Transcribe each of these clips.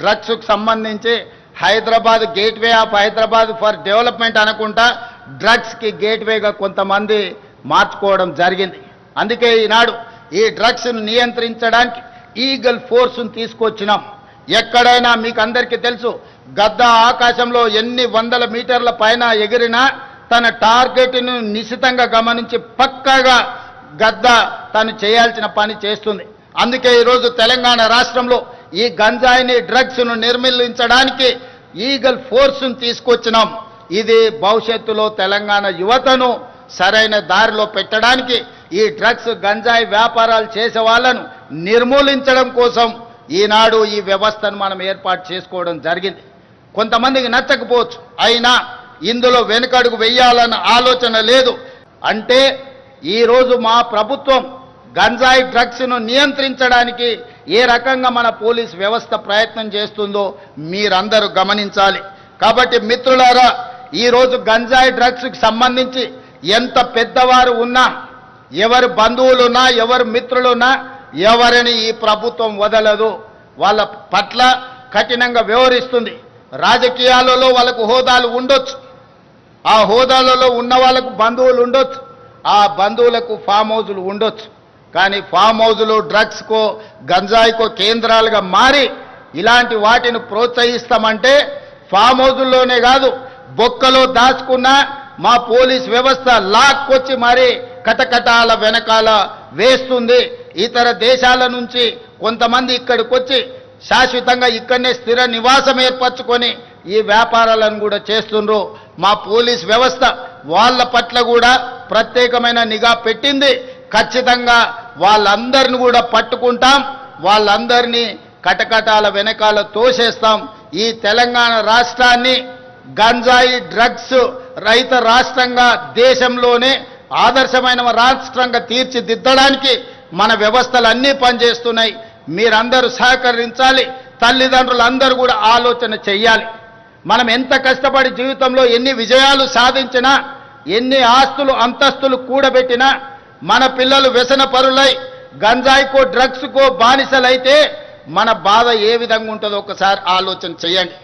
డ్రగ్స్కు సంబంధించి Hyderabad gateway of Hyderabad for development అనుకుంటా డ్రగ్స్కి గేట్వేగా కొంతమంది మార్చుకోవడం జరిగింది. అందుకే ఈనాడు ఈ డ్రగ్స్ను నియంత్రించడానికి ఈగల్ ఫోర్స్ను తీసుకొచ్చినాం. ఎక్కడైనా మీకు అందరికీ తెలుసు, గద్ద ఆకాశంలో ఎన్ని వందల మీటర్ల పైన ఎగిరినా తన టార్గెట్ను నిశితంగా గమనించి పక్కాగా గద్ద తను చేయాల్సిన పని చేస్తుంది. అందుకే ఈరోజు తెలంగాణ రాష్ట్రంలో ఈ గంజాయిని డ్రగ్స్ను నిర్మూలించడానికి ఈగల్ ఫోర్స్ను తీసుకొచ్చినాం. ఇది భవిష్యత్తులో తెలంగాణ యువతను సరైన దారిలో పెట్టడానికి, ఈ డ్రగ్స్ గంజాయి వ్యాపారాలు చేసే వాళ్ళను నిర్మూలించడం కోసం ఈనాడు ఈ వ్యవస్థను మనం ఏర్పాటు చేసుకోవడం జరిగింది. కొంతమందికి నచ్చకపోవచ్చు, అయినా ఇందులో వెనుకడుగు వెయ్యాలన్న ఆలోచన లేదు. అంటే ఈరోజు మా ప్రభుత్వం గంజాయి డ్రగ్స్ను నియంత్రించడానికి ఏ రకంగా మన పోలీస్ వ్యవస్థ ప్రయత్నం చేస్తుందో మీరందరూ గమనించాలి. కాబట్టి మిత్రులారా, ఈరోజు గంజాయి డ్రగ్స్కి సంబంధించి ఎంత పెద్దవారు ఉన్నా, ఎవరి బంధువులున్నా, ఎవరి మిత్రులున్నా, ఎవరిని ఈ ప్రభుత్వం వదలదు. వాళ్ళ పట్ల కఠినంగా వ్యవహరిస్తుంది. రాజకీయాలలో వాళ్ళకు హోదాలు ఉండొచ్చు, ఆ హోదాలలో ఉన్న వాళ్ళకు బంధువులు ఉండొచ్చు, ఆ బంధువులకు ఫామ్ హౌజులు ఉండొచ్చు. కానీ ఫామ్ హౌజులు డ్రగ్స్కో గంజాయికో కేంద్రాలుగా మారి ఇలాంటి వాటిని ప్రోత్సహిస్తామంటే ఫామ్ హౌజుల్లోనే కాదు, బొక్కలో దాచుకున్న మా పోలీస్ వ్యవస్థ లాక్కొచ్చి మరి కటకటాల వెనకాల వేస్తుంది. ఇతర దేశాల నుంచి కొంతమంది ఇక్కడికి వచ్చి శాశ్వతంగా ఇక్కడనే స్థిర నివాసం ఏర్పరచుకొని ఈ వ్యాపారాలను కూడా చేస్తుండ్రు. మా పోలీస్ వ్యవస్థ వాళ్ళ పట్ల కూడా ప్రత్యేకమైన నిఘా పెట్టింది. ఖచ్చితంగా వాళ్ళందరిని కూడా పట్టుకుంటాం, వాళ్ళందరినీ కటకటాల వెనకాల తోసేస్తాం. ఈ తెలంగాణ రాష్ట్రాన్ని గంజాయి డ్రగ్స్ రహిత రాష్ట్రంగా, దేశంలోనే ఆదర్శమైన రాష్ట్రంగా తీర్చిదిద్దడానికి మన వ్యవస్థలు అన్నీ పనిచేస్తున్నాయి. మీరందరూ సహకరించాలి. తల్లిదండ్రులందరూ కూడా ఆలోచన చెయ్యాలి. మనం ఎంత కష్టపడి జీవితంలో ఎన్ని విజయాలు సాధించినా, ఎన్ని ఆస్తులు అంతస్తులు కూడబెట్టినా, మన పిల్లలు వ్యసన పరులై గంజాయికో డ్రగ్స్కో బానిసలైతే మన బాధ ఏ విధంగా ఉంటుందో ఒకసారి ఆలోచన చేయండి.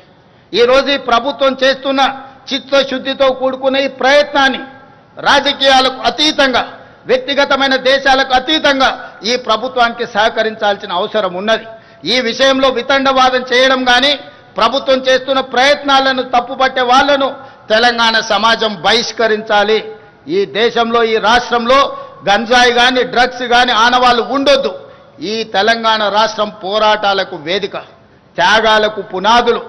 ఈరోజు ఈ ప్రభుత్వం చేస్తున్న చిత్తశుద్ధితో కూడుకున్న ఈ ప్రయత్నాన్ని రాజకీయాలకు అతీతంగా, వ్యక్తిగతమైన దేశాలకు అతీతంగా ఈ ప్రభుత్వానికి సహకరించాల్సిన అవసరం ఉన్నది. ఈ విషయంలో వితండవాదం చేయడం కానీ, ప్రభుత్వం చేస్తున్న ప్రయత్నాలను తప్పుపట్టే వాళ్లను తెలంగాణ సమాజం బహిష్కరించాలి. ఈ దేశంలో, ఈ రాష్ట్రంలో గంజాయి కానీ డ్రగ్స్ కానీ ఆనవాళ్లు ఉండొద్దు. ఈ తెలంగాణ రాష్ట్రం పోరాటాలకు వేదిక, త్యాగాలకు పునాదులు.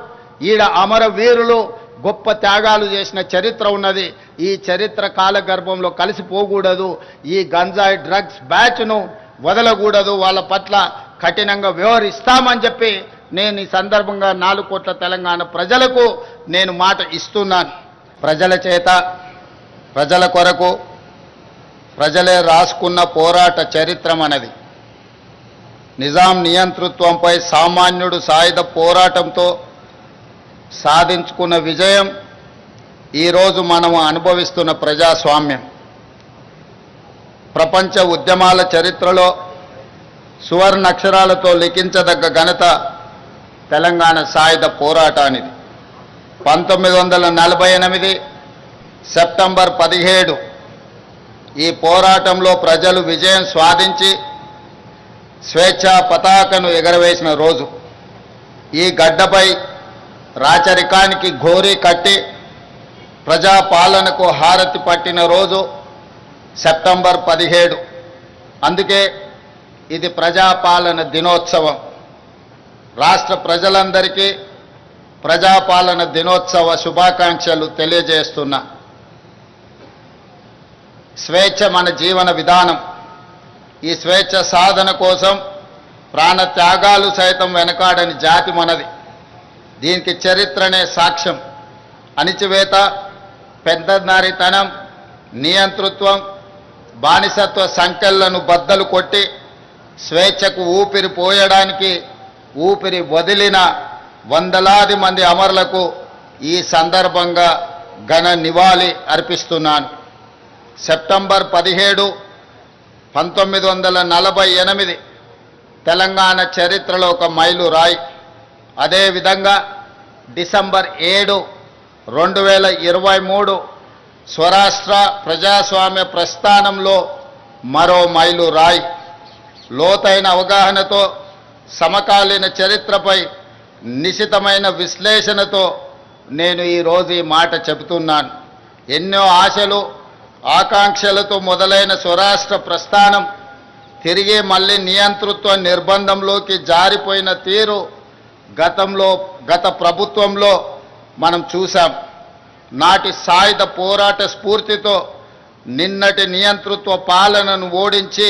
ఈడ అమరవీరులు గొప్ప త్యాగాలు చేసిన చరిత్ర ఉన్నది. ఈ చరిత్ర కాలగర్భంలో కలిసిపోకూడదు. ఈ గంజాయి డ్రగ్స్ బ్యాచ్ను వదలకూడదు. వాళ్ళ పట్ల కఠినంగా వ్యవహరిస్తామని చెప్పి నేను ఈ సందర్భంగా 4 కోట్ల తెలంగాణ ప్రజలకు నేను మాట ఇస్తున్నాను. ప్రజల చేత, ప్రజల కొరకు, ప్రజలే రాసుకున్న పోరాట చరిత్ర మనది. నిజాం నియంతృత్వంపై సామాన్యుడు సాయుధ పోరాటంతో సాధించుకున్న విజయం ఈరోజు మనము అనుభవిస్తున్న ప్రజాస్వామ్యం. ప్రపంచ ఉద్యమాల చరిత్రలో సువర్ణ అక్షరాలతో లిఖించదగ్గ ఘనత తెలంగాణ సాయుధ పోరాటానిది. 1948 సెప్టెంబర్ 17 ఈ పోరాటంలో ప్రజలు విజయం సాధించి స్వేచ్ఛా పతాకను ఎగరవేసిన రోజు. ఈ గడ్డపై రాచరికానికి ఘోరీ కట్టి ప్రజాపాలనకు హారతి పట్టిన రోజు సెప్టెంబర్ 17. అందుకే ఇది ప్రజాపాలన దినోత్సవం. రాష్ట్ర ప్రజలందరికీ ప్రజాపాలన దినోత్సవ శుభాకాంక్షలు తెలియజేస్తున్నా. స్వేచ్ఛ మన జీవన విధానం. ఈ స్వేచ్ఛ సాధన కోసం ప్రాణత్యాగాలు సైతం వెనకాడని జాతి మనది. దీనికి చరిత్రనే సాక్ష్యం. అణిచివేత, పెద్దనారితనం, నియంతృత్వం, బానిసత్వ సంకెళ్లను బద్దలు కొట్టి స్వేచ్ఛకు ఊపిరి పోయడానికి ఊపిరి వదిలిన వందలాది మంది అమరులకు ఈ సందర్భంగా ఘన నివాళి అర్పిస్తున్నాను. సెప్టెంబర్ 17, 1948 తెలంగాణ చరిత్రలో ఒక మైలురాయి. అదేవిధంగా డిసెంబర్ 7, 2023 స్వరాష్ట్ర ప్రజాస్వామ్య ప్రస్థానంలో మరో మైలు రాయి. లోతైన అవగాహనతో, సమకాలీన చరిత్రపై నిశితమైన విశ్లేషణతో నేను ఈరోజు ఈ మాట చెబుతున్నాను. ఎన్నో ఆశలు, ఆకాంక్షలతో మొదలైన స్వరాష్ట్ర ప్రస్థానం తిరిగి మళ్ళీ నియంతృత్వ నిర్బంధంలోకి జారిపోయిన తీరు గత ప్రభుత్వంలో మనం చూసాం. నాటి సాయుధ పోరాట స్ఫూర్తితో నిన్నటి నియంతృత్వ పాలనను ఓడించి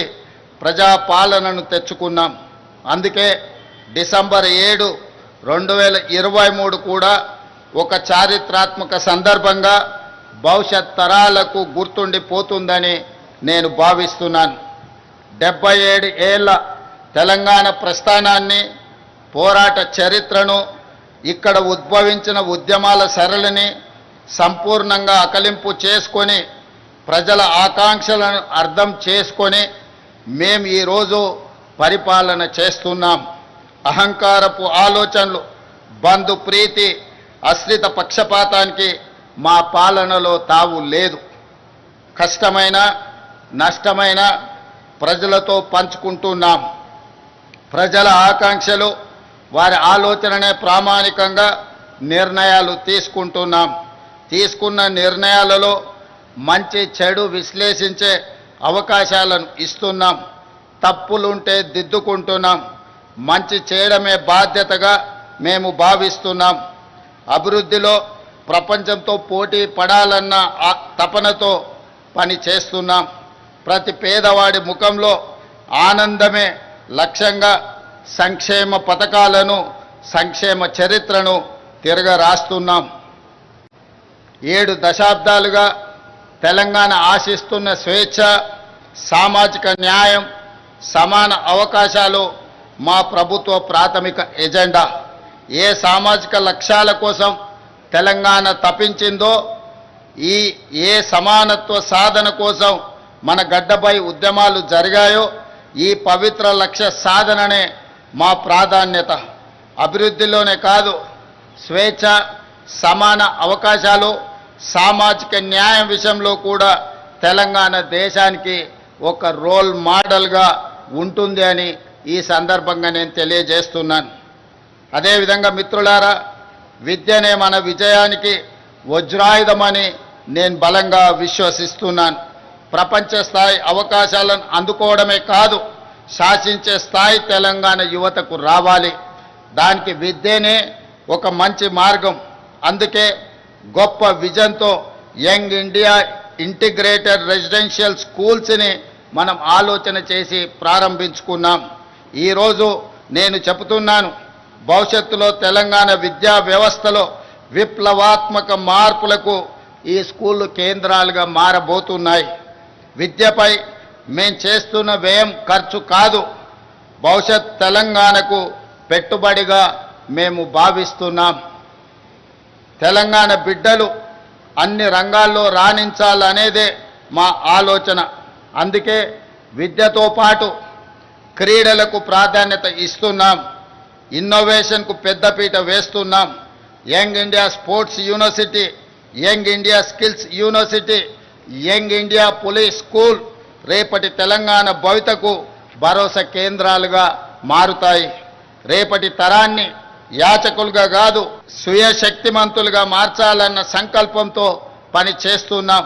ప్రజాపాలనను తెచ్చుకున్నాం. అందుకే డిసెంబర్ 7, 2023 కూడా ఒక చారిత్రాత్మక సందర్భంగా భవిష్యత్ తరాలకు గుర్తుండిపోతుందని నేను భావిస్తున్నాను. 77 ఏళ్ల తెలంగాణ ప్రస్థానాన్ని, పోరాట చరిత్రను, ఇక్కడ ఉద్భవించిన ఉద్యమాల సరళిని సంపూర్ణంగా అకలింపు చేసుకొని, ప్రజల ఆకాంక్షలను అర్థం చేసుకొని మేము ఈరోజు పరిపాలన చేస్తున్నాం. అహంకారపు ఆలోచనలు, బంధు ప్రీతి, అశ్రిత పక్షపాతానికి మా పాలనలో తావు లేదు. కష్టమైన, నష్టమైన ప్రజలతో పంచుకుంటున్నాం. ప్రజల ఆకాంక్షలు, వారి ఆలోచననే ప్రామాణికంగా నిర్ణయాలు తీసుకుంటున్నాం. తీసుకున్న నిర్ణయాలలో మంచి చెడు విశ్లేషించే అవకాశాలను ఇస్తున్నాం. తప్పులుంటే దిద్దుకుంటున్నాం. మంచి చేయడమే బాధ్యతగా మేము భావిస్తున్నాం. అభివృద్ధిలో ప్రపంచంతో పోటీ పడాలన్న తపనతో పని చేస్తున్నాం. ప్రతి పేదవాడి ముఖంలో ఆనందమే లక్ష్యంగా సంక్షేమ పథకాలను, సంక్షేమ చరిత్రను తిరగరాస్తున్నాం. 7 దశాబ్దాలుగా తెలంగాణ ఆశిస్తున్న స్వేచ్ఛ, సామాజిక న్యాయం, సమాన అవకాశాలు మా ప్రభుత్వ ప్రాథమిక ఎజెండా. ఏ సామాజిక లక్ష్యాల కోసం తెలంగాణ తపించిందో, ఏ సమానత్వ సాధన కోసం మన గడ్డపై ఉద్యమాలు జరిగాయో, ఈ పవిత్ర లక్ష్య సాధననే మా ప్రాధాన్యత. అభివృద్ధిలోనే కాదు, స్వేచ్ఛ, సమాన అవకాశాలు, సామాజిక న్యాయం విషయంలో కూడా తెలంగాణ దేశానికి ఒక రోల్ మోడల్గా ఉంటుంది అని ఈ సందర్భంగా నేను తెలియజేస్తున్నాను. అదేవిధంగా మిత్రులారా, విద్యనే మన విజయానికి వజ్రాయుధమని నేను బలంగా విశ్వసిస్తున్నాను. ప్రపంచ స్థాయి అవకాశాలను అందుకోవడమే కాదు, శాసించే స్థాయి తెలంగాణ యువతకు రావాలి. దానికి విద్యనే ఒక మంచి మార్గం. అందుకే గొప్ప విజన్తో యంగ్ ఇండియా ఇంటిగ్రేటెడ్ రెసిడెన్షియల్ స్కూల్స్ని మనం ఆలోచన చేసి ప్రారంభించుకున్నాం. ఈరోజు నేను చెబుతున్నాను, భవిష్యత్తులో తెలంగాణ విద్యా వ్యవస్థలో విప్లవాత్మక మార్పులకు ఈ స్కూళ్ళు కేంద్రాలుగా మారబోతున్నాయి. విద్యపై మేం చేస్తున్న వ్యయం ఖర్చు కాదు, భవిష్యత్ తెలంగాణకు పెట్టుబడిగా మేము భావిస్తున్నాం. తెలంగాణ బిడ్డలు అన్ని రంగాల్లో రాణించాలనేదే మా ఆలోచన. అందుకే విద్యతో పాటు క్రీడలకు ప్రాధాన్యత ఇస్తున్నాం. ఇన్నోవేషన్కు పెద్దపీట వేస్తున్నాం. Young India sports university, young India skills university, young India police school రేపటి తెలంగాణ భవితకు భరోసా కేంద్రాలుగా మారుతాయి. రేపటి తరాన్ని యాచకులుగా కాదు, స్వీయ శక్తిమంతులుగా మార్చాలన్న సంకల్పంతో పని చేస్తున్నాం.